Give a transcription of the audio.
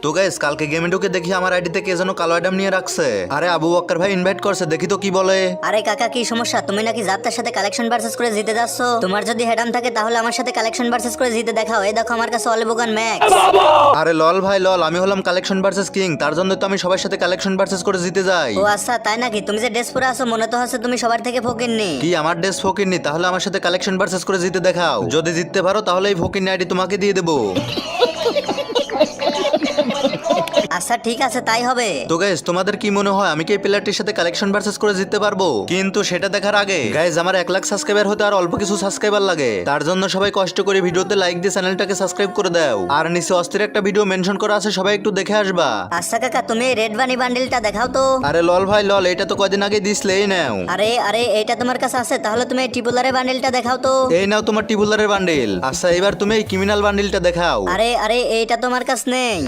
তো গাইস কালকে গেমে ঢুকে দেখি আমার আইডিতে কে যেন কালো আইডাম নিয়ে রাখছে। আরে আবু বক্কর ভাই ইনভাইট করছে, দেখি তো কি বলে। আরে কাকা কি সমস্যা? তুমি নাকি যাত্রার সাথে কালেকশন ভার্সেস করে জিতে যাচ্ছ? তোমার যদি হেডাম থাকে তাহলে আমার সাথে কালেকশন ভার্সেস করে জিতে দেখাও। এই দেখো আমার কাছে অলিবোগান ম্যাক্স। আরে লল ভাই লল, আমি হলাম কালেকশন ভার্সেস কিং, তার জন্য তো আমি সবার সাথে কালেকশন ভার্সেস করে জিতে যাই। ও আচ্ছা তাই নাকি? তুমি যে ড্রেস পরে আছো মনে তো হচ্ছে তুমি সবার থেকে ফকিন্নি। কি আমার ড্রেস ফকিরনি? তাহলে আমার সাথে কালেকশন ভার্সেস করে জিতে দেখাও। যদি জিততে পারো তাহলে এই ফকিরনি আইডি তোমাকে দিয়ে দেবো। আচ্ছা ঠিক আছে তাই হবে। তো গাইস তোমাদের কি মনে হয় আমি কি এই প্লেয়ারটির সাথে কালেকশন ভার্সেস করে জিততে পারবো? কিন্তু সেটা দেখার আগে গাইস আমার 1 লাখ সাবস্ক্রাইবার হতে আর অল্প কিছু সাবস্ক্রাইবার লাগে, তার জন্য সবাই কষ্ট করে ভিডিওতে লাইক দিয়ে চ্যানেলটাকে সাবস্ক্রাইব করে দাও। আর নিচে অস্থির একটা ভিডিও মেনশন করা আছে, সবাই একটু দেখে আসবা। আচ্ছা কাকা তুমি রেড বানি বান্ডিলটা দেখাও তো। আরে লল ভাই লল, এটা তো কয়দিন আগে দিসলেই নাও। আরে আরে এইটা তোমার কাছে আছে, তাহলে তুমি এই টিপুলারের বান্ডিলটা দেখাও তো। এই নাও তোমার টিবুলারের বান্ডিল। আচ্ছা এবার তুমি এই ক্রিমিনাল বান্ডিলটা দেখাও। আরে আরে এইটা তোমার কাছে নেই।